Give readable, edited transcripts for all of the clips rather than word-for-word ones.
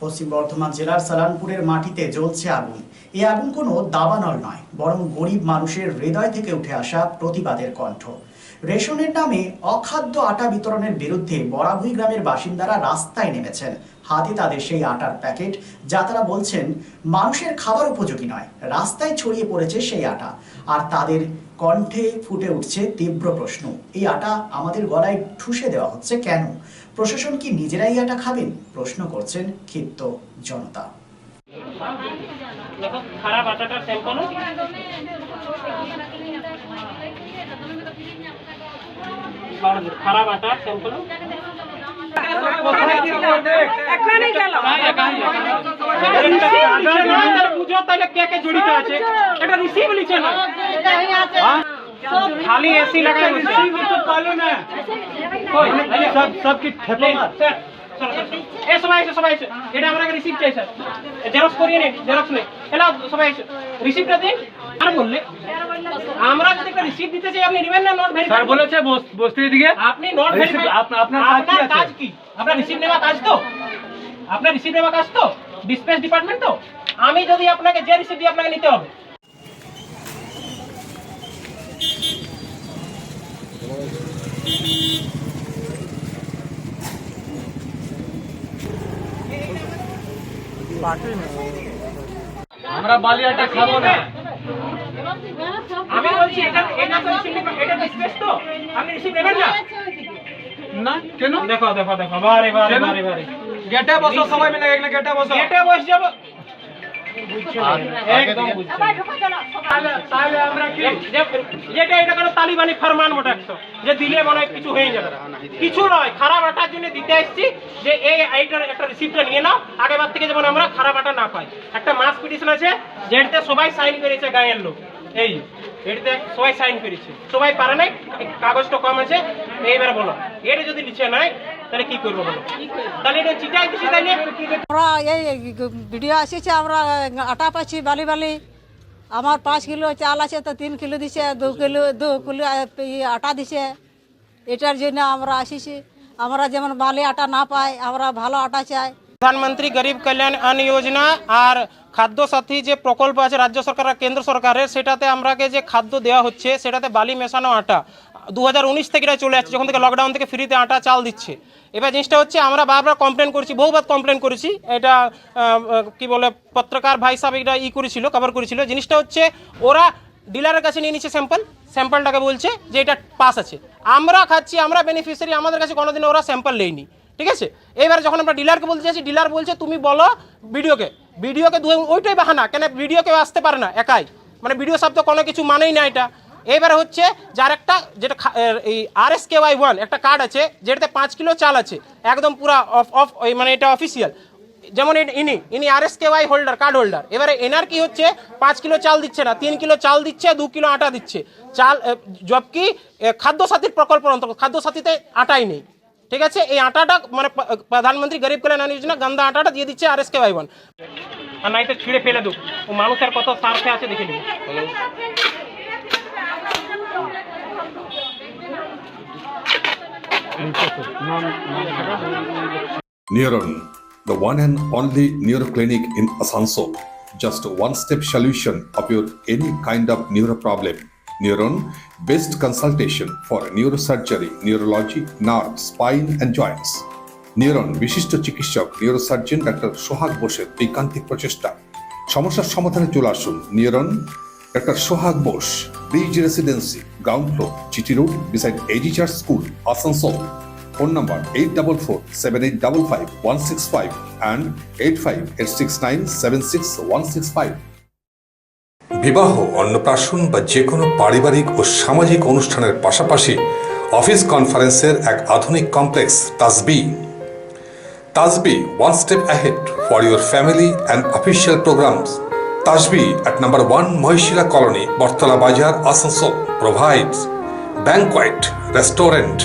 পশ্চিম বর্ধমান জেলার সালানপুরের মাটিতে জ্বলছে আগুন। এই আগুন কোনো দাবানল নয়, বরং গরিব মানুষের হৃদয় থেকে উঠে আসা প্রতিবাদের কণ্ঠ। রেশনের নামে অখাদ্য আটা বিতরণের বিরুদ্ধে বরাভুই গ্রামের বাসিন্দারা রাস্তায় নেমেছেন। হাতে তাদের সেই আটার প্যাকেট, যা তারা বলছেন মানুষের খাবার উপযোগী নয়। রাস্তায় ছড়িয়ে পড়েছে সেই আটা, আর তাদের কণ্ঠে ফুটে উঠছে তীব্র প্রশ্ন, এই আটা আমাদের গলায় ঠুসে দেওয়া হচ্ছে কেন? প্রশাসন কি নিজেরাই আটা খাবেন? প্রশ্ন করছেন ক্ষিপ্ত জনতা। খারাপ আটাটার স্যাম্পল খারাপ আটার স্যাম্পল বুঝো তাহলে কে কে জড়িত আছে, এটা রিসিভ লিখে না, খালি এসি লাগাই সব কি ঠেপে সবাই এটা আমরা রিসিভ চাই স্যার, জেরক্স করিয়ে নিন, জেরক্স নেই এলা সবাই রিসিভটা দিন। আর বললে আমরা যদি একটা রিসিভ দিতে চাই আপনি নেবেন না, নট ভেরিফাই স্যার বলেছে বস্তির দিকে আপনি নট ভেরিফাই, আপনার কাজ কি? আপনার রিসিভ নেওয়া কাজ তো, আপনার রিসিভ নেওয়া কাজ তো ডিসপ্যাচ ডিপার্টমেন্ট তো। আমি যদি আপনাকে যে রিসিভ দিই আপনাকে নিতে হবে। আমরা বালি আটা খাবো না। আমি বলছি এটা তো রিসিভ, এটা ডিসপ্যাচ তো, আপনি রিসিভ নেবেন না? না কেন? দেখো বারে গেটে বসো, সবাই মিলে এখানে গেটে বসো। গেটে বসে যাব একদম বুঝছি। তাহলে আমরা কি এটা কোনো তালিবানি ফরমান মোটা একশো যে দিলে মনে হয় কিছু হয়ে যাবে, কিছু নয়। খারাপ আটার জন্য দিতে আসছি যে এই আইটার একটা রিসিপ্টটা নিয়ে নাও, আগেবার থেকে যেমন আমরা খারাপ আটা না পাই। একটা মাস পিটিশন আছে যেটাতে সবাই সাইন করেছে, গায়ের লোক এই এটাতে সবাই সাইন করেছে, সবাই পারে নাই, কাগজটা কম আছে। এইবার বলো এটা যদি নিচে নাই তাহলে কি করবো বলো? তাহলে এটা চিটাই দিচ্ছি, তাইলে আমরা এই ভিডিও আসছে, আমরা আটা পাচ্ছি বালি। আমার 5 কিলো চাল আছে, তো 3 কিলো দিছে, 2 কিলো আটা দিছে। এটার জন্য আমরা আসিছি। আমরা যেমন বালি আটা না পাই, আমরা ভালো আটা চাই। প্রধানমন্ত্রী গরিব কল্যাণ অন্ন যোজনা আর খাদ্য সাথী যে প্রকল্প আছে রাজ্য সরকার আর কেন্দ্র সরকারের, সেটাতে আমরাকে যে খাদ্য দেওয়া হচ্ছে সেটাতে বালি মেশানো আটা 2019 থেকে এটা চলে আসছে, যখন থেকে লকডাউন থেকে ফ্রিতে আটা চাল দিচ্ছে। এবার জিনিসটা হচ্ছে আমরা বারবার কমপ্লেন করছি, বহুবার কমপ্লেন করেছি। এটা কি বলে পত্রকার ভাই সাহেব এটা করেছিল, কভার করেছিল। জিনিসটা হচ্ছে ওরা ডিলারের কাছে নিয়ে নিচ্ছে স্যাম্পলটাকে বলছে যে এটা পাস আছে, আমরা খাচ্ছি, আমরা বেনিফিশিয়ারি, আমাদের কাছে কোনোদিন ওরা স্যাম্পল নেয়নি, ঠিক আছে। এবার যখন আমরা ডিলারকে বলতে চাইছি, ডিলার বলছে তুমি বলো ভিডিওকে ওইটাই বাহানা, কেন ভিডিও কেউ আসতে পারে না একাই, মানে ভিডিও শব্দ কোনো কিছু মানেই না এটা। এবারে হচ্ছে যার একটা যেটা এই RSKY1 একটা কার্ড আছে, যেটাতে 5 কিলো চাল আছে, একদম পুরা অফ মানে এটা অফিসিয়াল, যেমন ইনি RSKY হোল্ডার, কার্ড হোল্ডার। এবারে এনার কি হচ্ছে 5 কিলো চাল দিচ্ছে না, 3 কিলো চাল দিচ্ছে, 2 কিলো আটা দিচ্ছে চাল, জবকি খাদ্য সাথীর প্রকল্পের অন্তর্গত, খাদ্য সাথীতে আটাই নেই, ঠিক আছে। এই আটাটা মানে প্রধানমন্ত্রী গরিব কল্যাণ অন্ন যোজনা গন্ধা আটাটা দিয়ে দিচ্ছে RSKY1, আর নাই তো ছিঁড়ে ফেলে দেব। ও মানুষের কত স্বার্থে আছে দেখে নিব। Neuron, the one and only neuro clinic in Asansol. Just one-step solution of your any kind of neuro problem. Neuron, best consultation for neurosurgery, neurology, nerve, spine and joints. Neuron, বিশিষ্ট চিকিৎসক নিউরোসার্জন ডাক্তার সোহাগ বোসের ঐকান্তিক প্রচেষ্টা। সমস্যার সমাধানে চলে আসুন neuron doctor Sohag Bose, bridge residency, ground floor, GT road, beside AG church school, Asansol. Phone number 8447855165 and 8586976165। বিবাহ, অন্নপ্রাশন বা যে কোনো পারিবারিক ও সামাজিক অনুষ্ঠানের পাশাপাশি অফিস কনফারেন্সের এক আধুনিক কমপ্লেক্স তাজবি, one step ahead for your family and official programs. Tajbi at number 1 Mohishila Colony, Bortala Bazar, Asansol provides banquet, restaurant,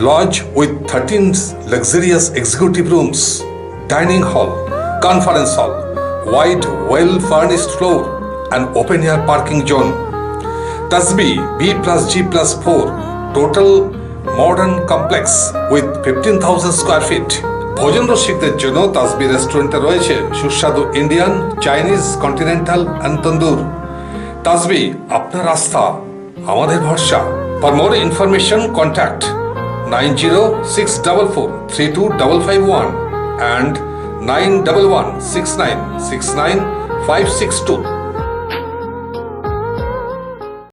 lodge with 13 luxurious executive rooms, dining hall, conference hall, wide, well-furnished floor, and open-air parking zone. Tajbi B+G+4 total modern complex with 15,000 square feet. ভোজন রসিকদের জন্য তাসবি রেস্টুরেন্টে রয়েছে সুস্বাদু Indian, Chinese, continental and তন্দুর। তাসবি, আপনার আস্থা আমাদের ভরসা। For more information contact 9064432551 and 9116969562।